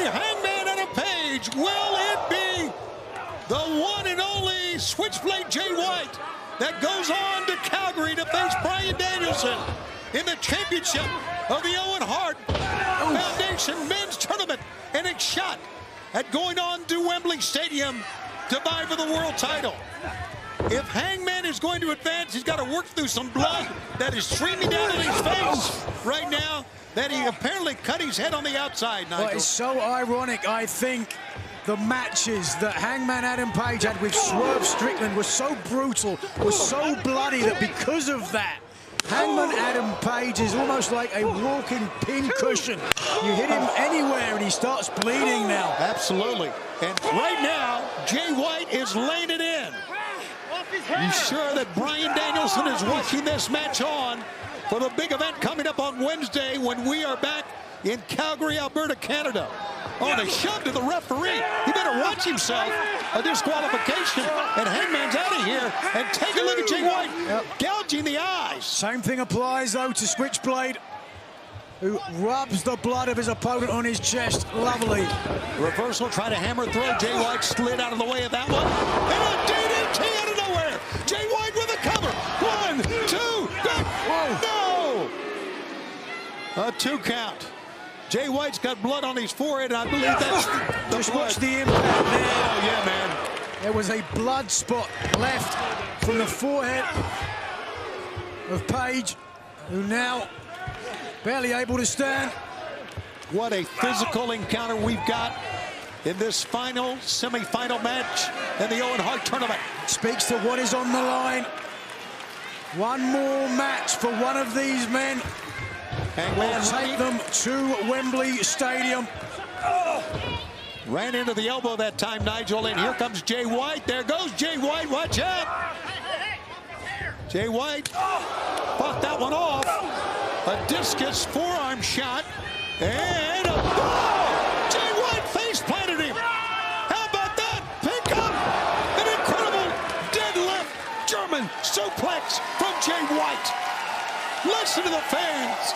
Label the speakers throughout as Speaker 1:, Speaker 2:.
Speaker 1: be Hangman Adam Page? Will it be the one and only Switchblade Jay White that goes on to Calgary to face Bryan Danielson in the championship of the Owen Hart Foundation Men's Tournament, and a shot at going on to Wembley Stadium to vie for the world title? If Hangman is going to advance, he's got to work through some blood that is streaming down in his face right now, that he apparently cut his head on the outside, Nigel.
Speaker 2: Well, it's so ironic. I think the matches that Hangman Adam Page had with Swerve Strickland were so brutal, were so bloody, that because of that, Hangman Adam Page is almost like a walking pin cushion. You hit him anywhere and he starts bleeding now.
Speaker 1: Absolutely. And right now, Jay White is laying it in. You sure that Bryan Danielson is watching this match on for the big event coming up on Wednesday when we are back in Calgary, Alberta, Canada? Oh, and a shove to the referee. He better watch himself. A disqualification, and Hangman's out of here. And take a look at Jay White gouging the eyes.
Speaker 2: Same thing applies, though, to Switchblade, who rubs the blood of his opponent on his chest. Lovely.
Speaker 1: Reversal, try to hammer throw. Jay White slid out of the way of that one. And a DDT out of nowhere. Jay White with a cover. 1, 2, no! A 2 count. Jay White's got blood on his forehead, and I believe that's the
Speaker 2: Just
Speaker 1: blood.
Speaker 2: watch the impact there.
Speaker 1: Oh, yeah, man.
Speaker 2: There was a blood spot left from the forehead of Page, who now barely able to stand.
Speaker 1: What a physical encounter we've got in this final semi-final match in the Owen Hart tournament.
Speaker 2: Speaks to what is on the line. One more match for one of these men.
Speaker 1: Hangman
Speaker 2: Take them to Wembley Stadium.
Speaker 1: ran into the elbow that time, Nigel, and here comes Jay White. There goes Jay White, watch out. Jay White fought that one off. A discus forearm shot, and a Jay White face planted him. How about that? Pick up an incredible deadlift German suplex from Jay White. Listen to the fans.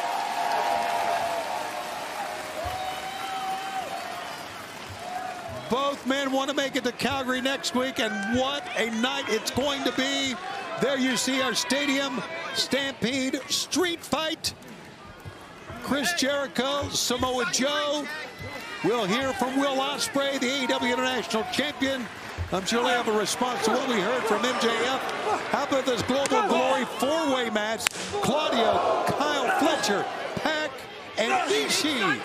Speaker 1: Both men want to make it to Calgary next week, and what a night it's going to be. There you see our Stadium Stampede street fight. Chris Jericho, Samoa Joe. We'll hear from Will Ospreay, the AEW International Champion. I'm sure they'll have a response to what we heard from MJF. How about this Global Glory four-way match? Claudio, Kyle Fletcher, Pac, and Ishii.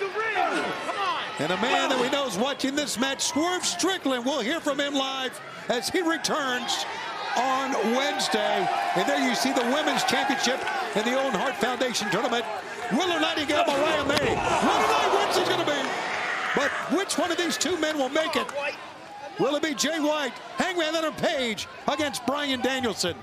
Speaker 1: And a man that we know is watching this match, Swerve Strickland. We'll hear from him live as he returns on Wednesday. And there you see the Women's Championship in the Owen Hart Foundation Tournament. Willow Nightingale, Mariah May. What a night Wednesday's going to be. But which one of these two men will make it? Will it be Jay White, Hangman Adam Page against Bryan Danielson?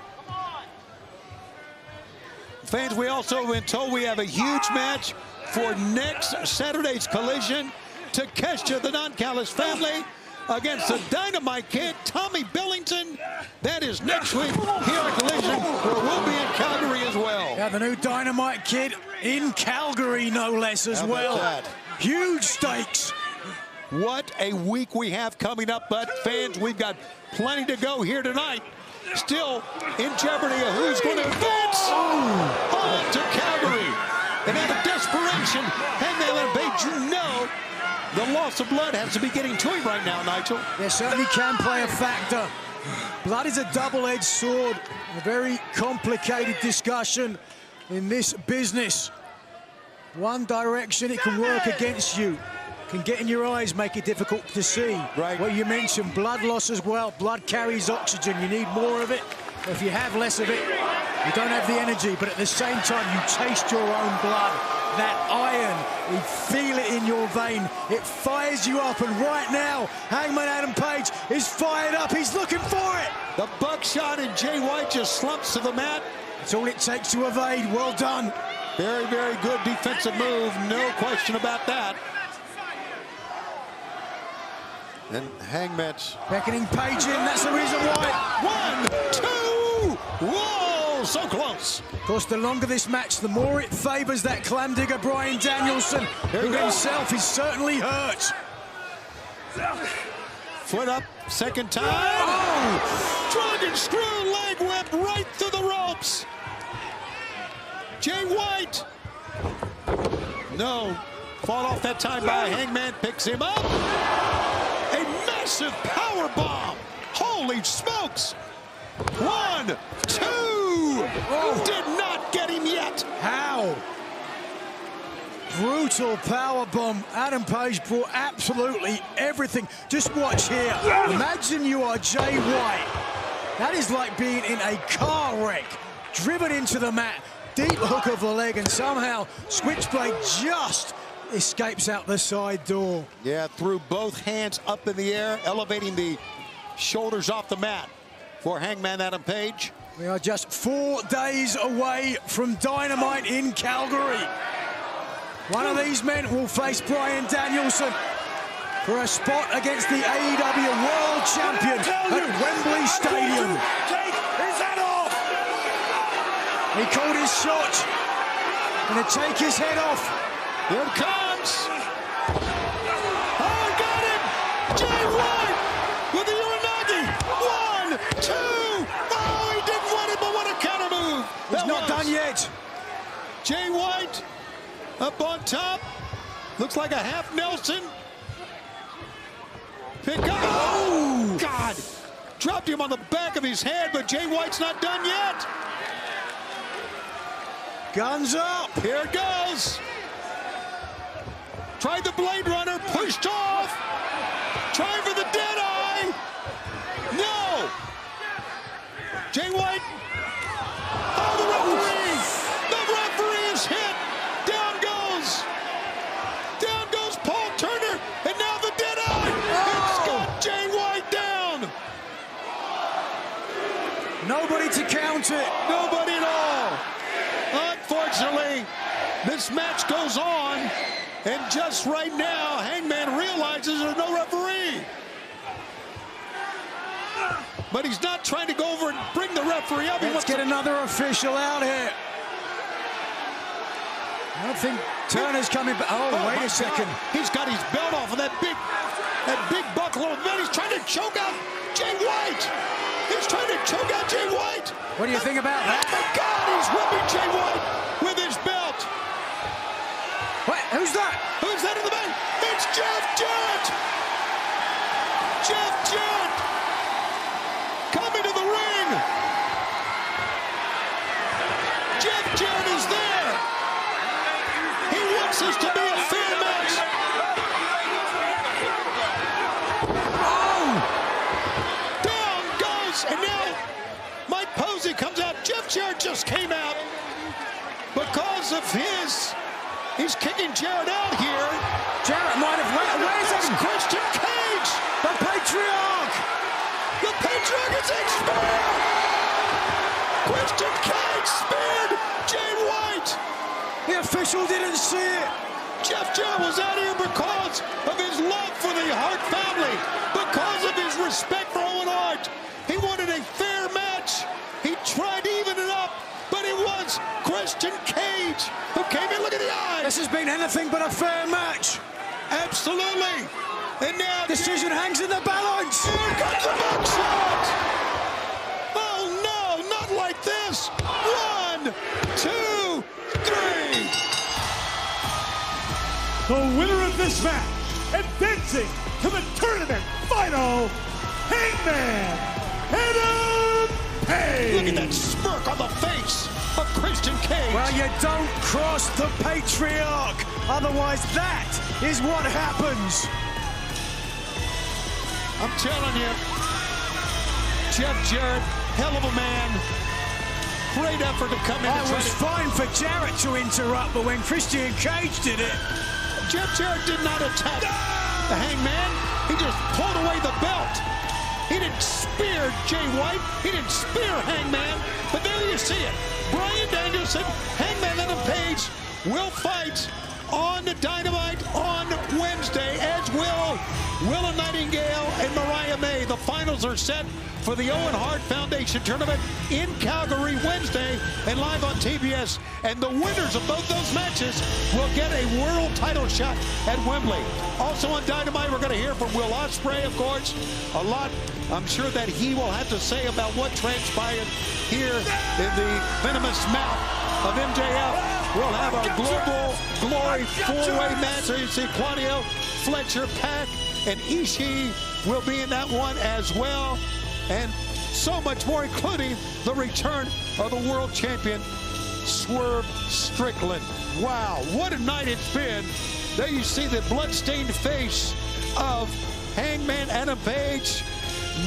Speaker 1: Fans, we also have been told we have a huge match for next Saturday's Collision. Takeshita, the non-Callis family, against the Dynamite Kid, Tommy Billington. That is next week here at Collision, where we'll be in Calgary as well.
Speaker 2: Yeah, the new Dynamite Kid in Calgary, no less, as well. Huge stakes.
Speaker 1: What a week we have coming up, but fans, we've got plenty to go here tonight. Still in jeopardy of who's going to advance on to Calgary. And out of desperation, Hangman Adam Page, you know the loss of blood has to be getting to him right now, Nigel.
Speaker 2: There certainly can play a factor. Blood is a double-edged sword. A very complicated discussion in this business. One direction, it can work against you. Can get in your eyes, make it difficult to see.
Speaker 1: Right.
Speaker 2: What you mentioned, blood loss as well. Blood carries oxygen. You need more of it. If you have less of it, you don't have the energy. But at the same time, you taste your own blood. That iron, you feel it in your vein. It fires you up. And right now, Hangman Adam Page is fired up. He's looking for it.
Speaker 1: The buckshot, and Jay White just slumps to the mat.
Speaker 2: That's all it takes to evade. Well done.
Speaker 1: Very, very good defensive move. No question about that. And Hangman's
Speaker 2: beckoning Page in, that's the reason why.
Speaker 1: 1, 2, whoa, so close.
Speaker 2: Of course, the longer this match, the more it favors that clam digger Bryan Danielson, who himself is certainly hurt.
Speaker 1: Foot up, second time. Oh! Dragon screw leg whip right through the ropes. Jay White. No. Fought off that time by Hangman. Picks him up. A massive power bomb. Holy smokes. 1, 2. Oh. Did not get him yet.
Speaker 2: How? Brutal power bomb. Adam Page brought absolutely everything. Just watch here. Imagine you are Jay White. That is like being in a car wreck, driven into the mat, deep hook of the leg, and somehow Switchblade just escapes out the side door.
Speaker 1: Yeah, threw both hands up in the air, elevating the shoulders off the mat for Hangman Adam Page.
Speaker 2: We are just 4 days away from Dynamite in Calgary. One of these men will face Bryan Danielson for a spot against the AEW World Champion at Wembley Stadium.
Speaker 1: Take his head off!
Speaker 2: He called his shot. Gonna take his head off.
Speaker 1: Here it comes! Oh, got him! Jay White with the Uranagi! 1, 2! Oh, he didn't want it, but what a counter move!
Speaker 2: He's not done yet.
Speaker 1: Jay White up on top. Looks like a half Nelson. Pick up. Oh, God. Dropped him on the back of his head, but Jay White's not done yet.
Speaker 2: Guns up.
Speaker 1: Here it goes. Tried the Blade Runner, pushed off. Trying for the Deadeye. No. Jay White. Oh, the referee. The referee is hit. Down goes. Down goes Paul Turner. And now the Deadeye. It's got Jay White down.
Speaker 2: Nobody to count it.
Speaker 1: Nobody at all. Unfortunately, this match goes on, and just right now, Hangman realizes there's no referee. But he's not trying to go over and bring the referee up.
Speaker 2: Let's get another official out here. I don't think Turner's coming back. Oh, wait a second.
Speaker 1: God. He's got his belt off of that big buckle. Then he's trying to choke out Jay White. He's trying to choke out Jay White.
Speaker 2: What do you think about that?
Speaker 1: Oh, my God, he's whipping Jay White with his belt.
Speaker 2: Wait, who's that?
Speaker 1: Who's that in the back? It's Jeff Jarrett. Jeff Jarrett coming to the ring. Jeff Jarrett is there. He wants this to be a fair match. Oh! Down goes, and now Mike Posey comes out. Jeff Jarrett just came out because of his. He's kicking Jarrett out here.
Speaker 2: Jarrett might have where's
Speaker 1: It's Christian Cage,
Speaker 2: the Patriarch.
Speaker 1: The Patriarch is expired. Christian Cage speared Jay White.
Speaker 2: The official didn't see it.
Speaker 1: Jeff Jarrett was out here because of his love for the Hart family, because of his respect for Owen Hart. He wanted a fair match. He tried to even it up, but it was Christian Cage who came in. Look at the eyes.
Speaker 2: This has been anything but a fair match.
Speaker 1: Absolutely. And now
Speaker 2: Decision hangs in the balance.
Speaker 1: here comes the buckshot. Oh no, not like this. 1, 2, 3.
Speaker 3: The winner of this match, advancing to the tournament final, Hangman Adam Page.
Speaker 1: Look at that smirk on the face of Christian Cage.
Speaker 2: Well, you don't cross the Patriarch. Otherwise, that is what happens.
Speaker 1: I'm telling you, Jeff Jarrett, hell of a man. Great effort to come in.
Speaker 2: It was fine for Jarrett to interrupt, but when Christian Cage did it,
Speaker 1: Jeff Jarrett did not attack the Hangman. He just pulled away the belt. He didn't spear Jay White. He didn't spear Hangman. But there you see it. Bryan Danielson, Hangman Adam Page will fight on the Dynamite on Wednesday, as will Willa Nightingale and Mariah May. The finals are set for the Owen Hart Foundation Tournament in Calgary Wednesday and live on TBS. And the winners of both those matches will get a world title shot at Wembley. Also on Dynamite, we're going to hear from Will Ospreay, of course. A lot, I'm sure, that he will have to say about what transpired here in the venomous mouth of MJF. We'll have our Global Glory four-way match. So you see Claudio, Fletcher, Pac, and Ishii will be in that one as well. And so much more, including the return of the world champion, Swerve Strickland. Wow, what a night it's been. There you see the bloodstained face of Hangman Adam Page.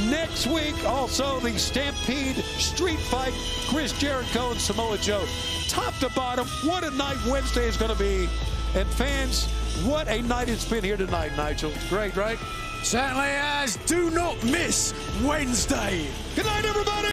Speaker 1: Next week, also the Stampede Street Fight, Chris Jericho and Samoa Joe. Top to bottom, what a night Wednesday is going to be. And fans, what a night it's been here tonight, Nigel. Great, right?
Speaker 2: Certainly has. Do not miss Wednesday.
Speaker 1: Good night, everybody.